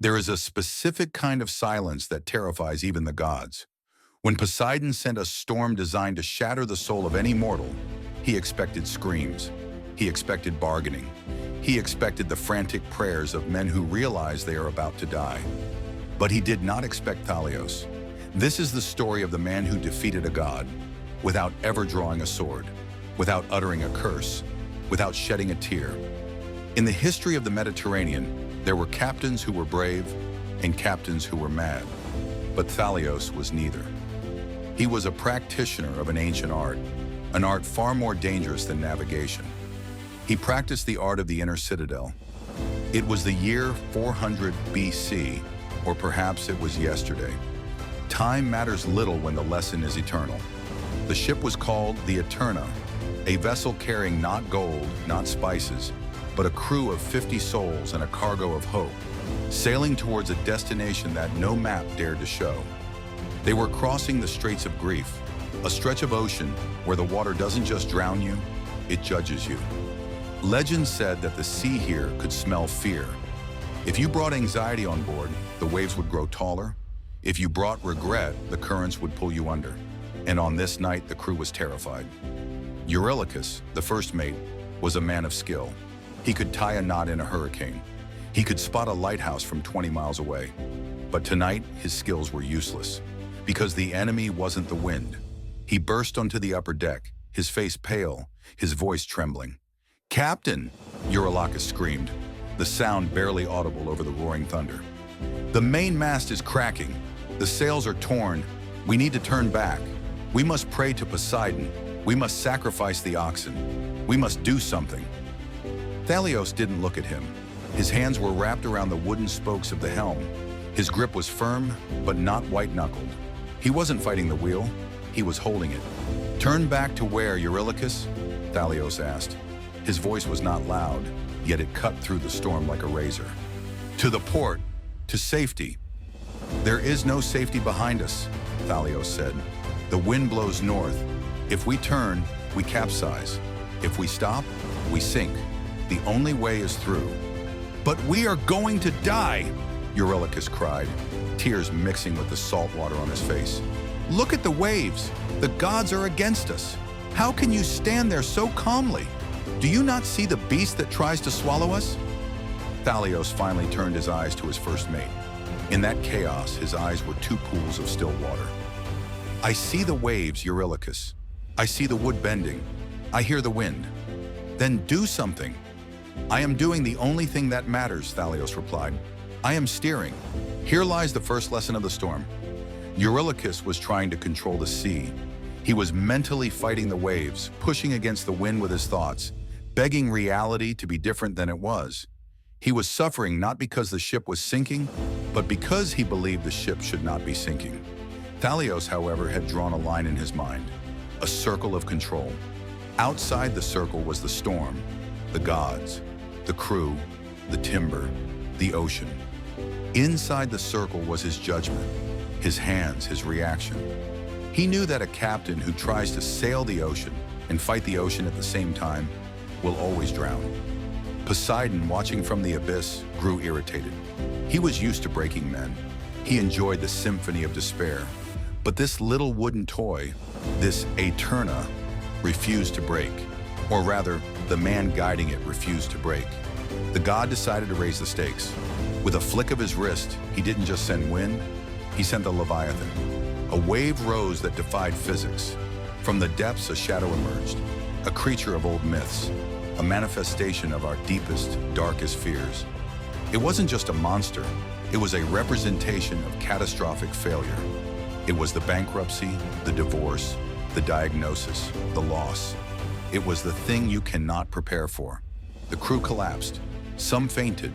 There is a specific kind of silence that terrifies even the gods. When Poseidon sent a storm designed to shatter the soul of any mortal, he expected screams. He expected bargaining. He expected the frantic prayers of men who realize they are about to die. But he did not expect Thalios. This is the story of the man who defeated a god without ever drawing a sword, without uttering a curse, without shedding a tear. In the history of the Mediterranean, there were captains who were brave and captains who were mad. But Thalios was neither. He was a practitioner of an ancient art, an art far more dangerous than navigation. He practiced the art of the inner citadel. It was the year 400 BC, or perhaps it was yesterday. Time matters little when the lesson is eternal. The ship was called the Eterna, a vessel carrying not gold, not spices, but a crew of 50 souls and a cargo of hope, sailing towards a destination that no map dared to show. They were crossing the Straits of Grief, a stretch of ocean where the water doesn't just drown you, it judges you. Legend said that the sea here could smell fear. If you brought anxiety on board, the waves would grow taller. If you brought regret, the currents would pull you under. And on this night, the crew was terrified. Eurylochus, the first mate, was a man of skill. He could tie a knot in a hurricane. He could spot a lighthouse from 20 miles away. But tonight, his skills were useless, because the enemy wasn't the wind. He burst onto the upper deck, his face pale, his voice trembling. "Captain!" Eurylochus screamed, the sound barely audible over the roaring thunder. "The main mast is cracking. The sails are torn. We need to turn back. We must pray to Poseidon. We must sacrifice the oxen. We must do something." Thalios didn't look at him. His hands were wrapped around the wooden spokes of the helm. His grip was firm, but not white-knuckled. He wasn't fighting the wheel. He was holding it. "Turn back to where, Eurylochus?" Thalios asked. His voice was not loud, yet it cut through the storm like a razor. "To the port, to safety." "There is no safety behind us," Thalios said. "The wind blows north. If we turn, we capsize. If we stop, we sink. The only way is through." "But we are going to die!" Eurylochus cried, tears mixing with the salt water on his face. "Look at the waves! The gods are against us! How can you stand there so calmly? Do you not see the beast that tries to swallow us?" Thalios finally turned his eyes to his first mate. In that chaos, his eyes were two pools of still water. "I see the waves, Eurylochus. I see the wood bending. I hear the wind." "Then do something." "I am doing the only thing that matters," Thalios replied. "I am steering." Here lies the first lesson of the storm. Eurylochus was trying to control the sea. He was mentally fighting the waves, pushing against the wind with his thoughts, begging reality to be different than it was. He was suffering not because the ship was sinking, but because he believed the ship should not be sinking. Thalios, however, had drawn a line in his mind, a circle of control. Outside the circle was the storm, the gods, the crew, the timber, the ocean. Inside the circle was his judgment, his hands, his reaction. He knew that a captain who tries to sail the ocean and fight the ocean at the same time will always drown. Poseidon, watching from the abyss, grew irritated. He was used to breaking men. He enjoyed the symphony of despair. But this little wooden toy, this Eterna, refused to break. Or rather, the man guiding it refused to break. The god decided to raise the stakes. With a flick of his wrist, he didn't just send wind, he sent the Leviathan. A wave rose that defied physics. From the depths, a shadow emerged, a creature of old myths, a manifestation of our deepest, darkest fears. It wasn't just a monster, it was a representation of catastrophic failure. It was the bankruptcy, the divorce, the diagnosis, the loss. It was the thing you cannot prepare for. The crew collapsed. Some fainted.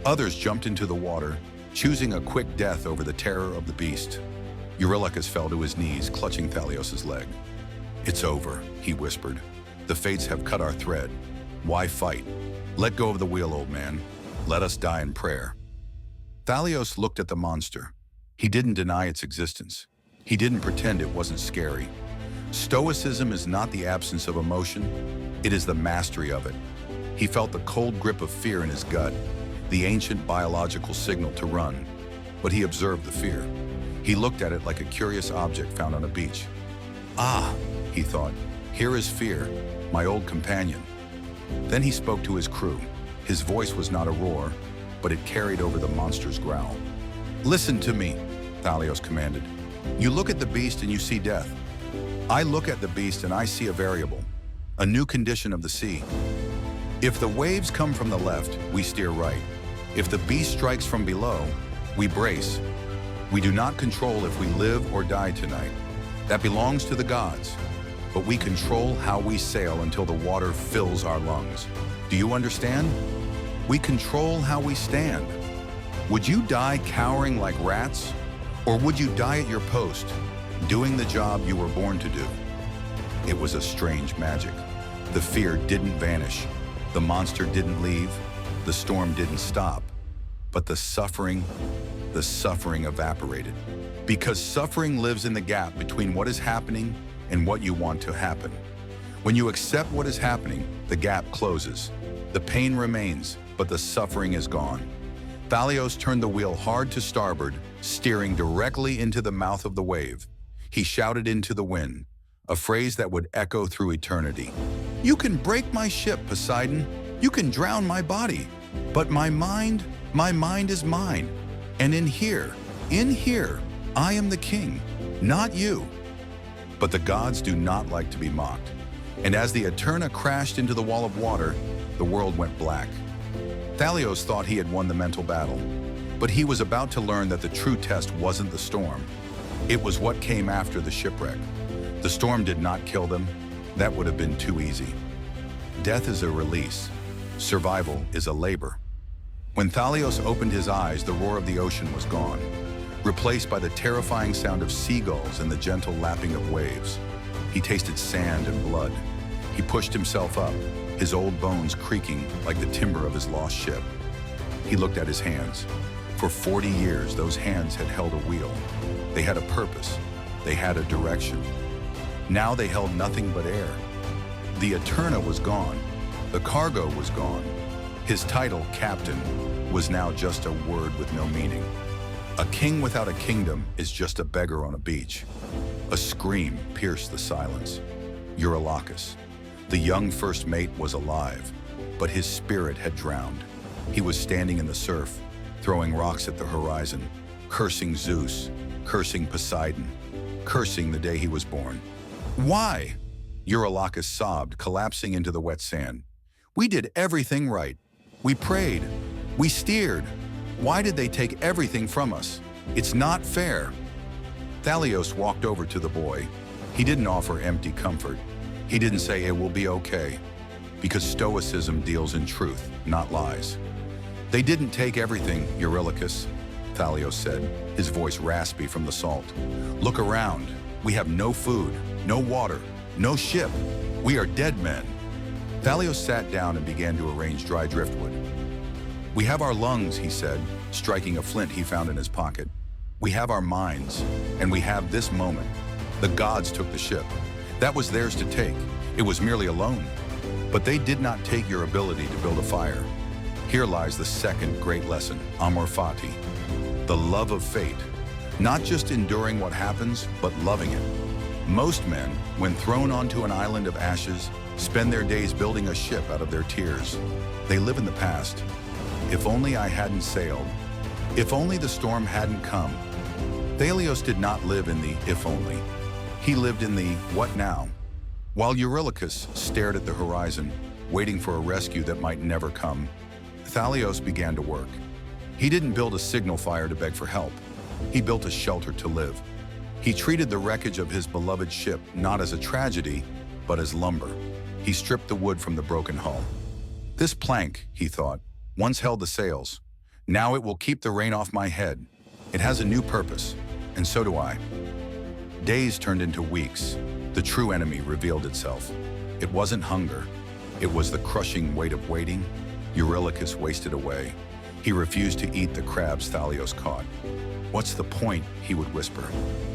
Others jumped into the water, choosing a quick death over the terror of the beast. Eurylochus fell to his knees, clutching Thalios' leg. "It's over," he whispered. "The fates have cut our thread. Why fight? Let go of the wheel, old man. Let us die in prayer." Thalios looked at the monster. He didn't deny its existence. He didn't pretend it wasn't scary. Stoicism is not the absence of emotion, it is the mastery of it. He felt the cold grip of fear in his gut, the ancient biological signal to run, but he observed the fear. He looked at it like a curious object found on a beach. Ah, he thought, here is fear, my old companion. Then he spoke to his crew. His voice was not a roar, but it carried over the monster's growl. Listen to me, Thalios commanded. You look at the beast and you see death. I look at the beast and I see a variable, a new condition of the sea. If the waves come from the left, we steer right. If the beast strikes from below, we brace. We do not control if we live or die tonight. That belongs to the gods. But we control how we sail until the water fills our lungs. Do you understand? We control how we stand. Would you die cowering like rats? Or would you die at your post, doing the job you were born to do? It was a strange magic. The fear didn't vanish. The monster didn't leave. The storm didn't stop. But the suffering evaporated. Because suffering lives in the gap between what is happening and what you want to happen. When you accept what is happening, the gap closes. The pain remains, but the suffering is gone. Thalios turned the wheel hard to starboard, steering directly into the mouth of the wave. He shouted into the wind, a phrase that would echo through eternity. You can break my ship, Poseidon. You can drown my body. But my mind is mine. And in here, I am the king, not you. But the gods do not like to be mocked. And as the Eterna crashed into the wall of water, the world went black. Thalios thought he had won the mental battle, but he was about to learn that the true test wasn't the storm. It was what came after the shipwreck. The storm did not kill them. That would have been too easy. Death is a release. Survival is a labor. When Thalios opened his eyes, the roar of the ocean was gone, replaced by the terrifying sound of seagulls and the gentle lapping of waves. He tasted sand and blood. He pushed himself up, his old bones creaking like the timber of his lost ship. He looked at his hands. For 40 years, those hands had held a wheel. They had a purpose. They had a direction. Now they held nothing but air. The Eterna was gone. The cargo was gone. His title, Captain, was now just a word with no meaning. A king without a kingdom is just a beggar on a beach. A scream pierced the silence. Eurylochus, the young first mate, was alive, but his spirit had drowned. He was standing in the surf, throwing rocks at the horizon, cursing Zeus, cursing Poseidon, cursing the day he was born. Why? Eurylochus sobbed, collapsing into the wet sand. We did everything right. We prayed. We steered. Why did they take everything from us? It's not fair. Thalios walked over to the boy. He didn't offer empty comfort. He didn't say it will be okay, because Stoicism deals in truth, not lies. They didn't take everything, Eurylochus, Thalios said, his voice raspy from the salt. Look around. We have no food, no water, no ship. We are dead men. Thalios sat down and began to arrange dry driftwood. We have our lungs, he said, striking a flint he found in his pocket. We have our minds, and we have this moment. The gods took the ship. That was theirs to take. It was merely a loan. But they did not take your ability to build a fire. Here lies the second great lesson, Amor Fati, the love of fate. Not just enduring what happens, but loving it. Most men, when thrown onto an island of ashes, spend their days building a ship out of their tears. They live in the past. If only I hadn't sailed. If only the storm hadn't come. Thalios did not live in the if only. He lived in the what now? While Eurylochus stared at the horizon, waiting for a rescue that might never come, Thalios began to work. He didn't build a signal fire to beg for help. He built a shelter to live. He treated the wreckage of his beloved ship not as a tragedy, but as lumber. He stripped the wood from the broken hull. This plank, he thought, once held the sails. Now it will keep the rain off my head. It has a new purpose, and so do I. Days turned into weeks. The true enemy revealed itself. It wasn't hunger. It was the crushing weight of waiting. Eurylochus wasted away. He refused to eat the crabs Thalios caught. What's the point, he would whisper.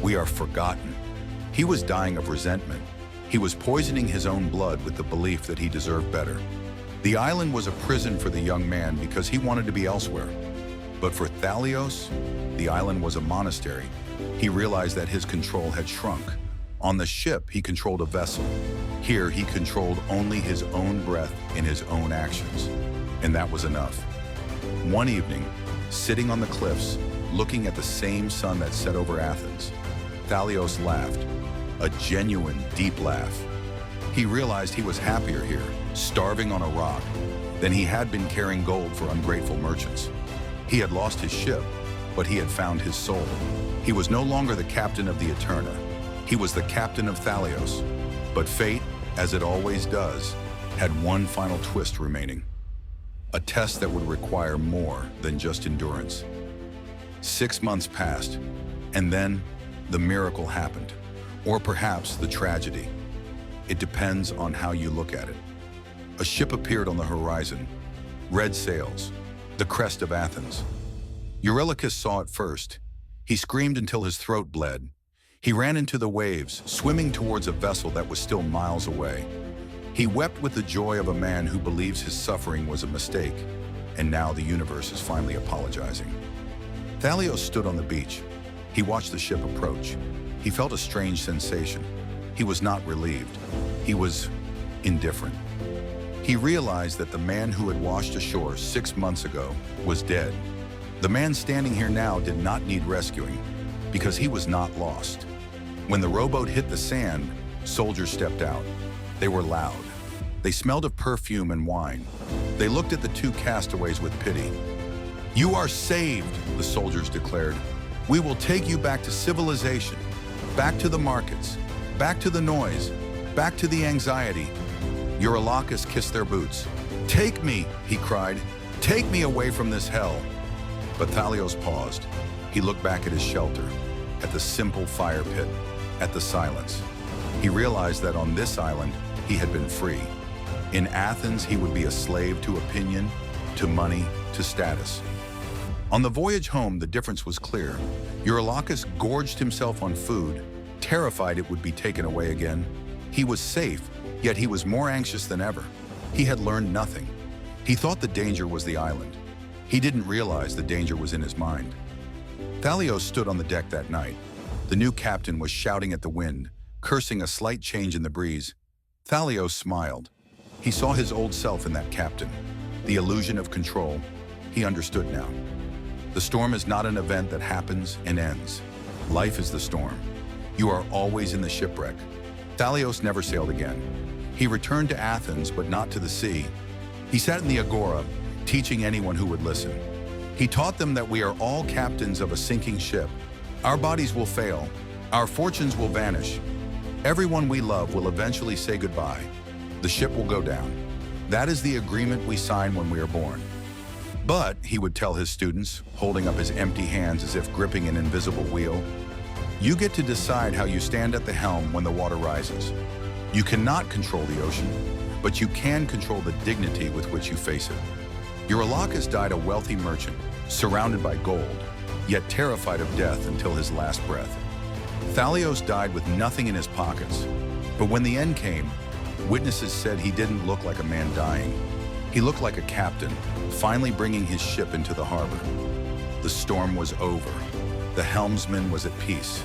We are forgotten. He was dying of resentment. He was poisoning his own blood with the belief that he deserved better. The island was a prison for the young man because he wanted to be elsewhere. But for Thalios, the island was a monastery. He realized that his control had shrunk. On the ship, he controlled a vessel. Here, he controlled only his own breath in his own actions. And that was enough. One evening, sitting on the cliffs, looking at the same sun that set over Athens, Thalios laughed, a genuine, deep laugh. He realized he was happier here, starving on a rock, than he had been carrying gold for ungrateful merchants. He had lost his ship, but he had found his soul. He was no longer the captain of the Eterna. He was the captain of Thalios. But fate, as it always does, had one final twist remaining. A test that would require more than just endurance. 6 months passed, and then the miracle happened. Or perhaps the tragedy. It depends on how you look at it. A ship appeared on the horizon, red sails, the crest of Athens. Eurylochus saw it first. He screamed until his throat bled. He ran into the waves, swimming towards a vessel that was still miles away. He wept with the joy of a man who believes his suffering was a mistake, and now the universe is finally apologizing. Thalios stood on the beach. He watched the ship approach. He felt a strange sensation. He was not relieved. He was indifferent. He realized that the man who had washed ashore 6 months ago was dead. The man standing here now did not need rescuing because he was not lost. When the rowboat hit the sand, soldiers stepped out. They were loud. They smelled of perfume and wine. They looked at the two castaways with pity. "You are saved," the soldiers declared. "We will take you back to civilization, back to the markets, back to the noise, back to the anxiety." Eurylochus kissed their boots. "Take me," he cried. "Take me away from this hell." But Thalios paused. He looked back at his shelter, at the simple fire pit, at the silence. He realized that on this island, he had been free. In Athens, he would be a slave to opinion, to money, to status. On the voyage home, the difference was clear. Eurylochus gorged himself on food, terrified it would be taken away again. He was safe, yet he was more anxious than ever. He had learned nothing. He thought the danger was the island. He didn't realize the danger was in his mind. Thalios stood on the deck that night. The new captain was shouting at the wind, cursing a slight change in the breeze. Thalios smiled. He saw his old self in that captain. The illusion of control. He understood now. The storm is not an event that happens and ends. Life is the storm. You are always in the shipwreck. Thalios never sailed again. He returned to Athens, but not to the sea. He sat in the agora, teaching anyone who would listen. He taught them that we are all captains of a sinking ship. Our bodies will fail. Our fortunes will vanish. Everyone we love will eventually say goodbye. The ship will go down. That is the agreement we sign when we are born. But, he would tell his students, holding up his empty hands as if gripping an invisible wheel, you get to decide how you stand at the helm when the water rises. You cannot control the ocean, but you can control the dignity with which you face it. Eurylochus died a wealthy merchant, surrounded by gold, yet terrified of death until his last breath. Thalios died with nothing in his pockets, but when the end came, witnesses said he didn't look like a man dying. He looked like a captain, finally bringing his ship into the harbor. The storm was over. The helmsman was at peace.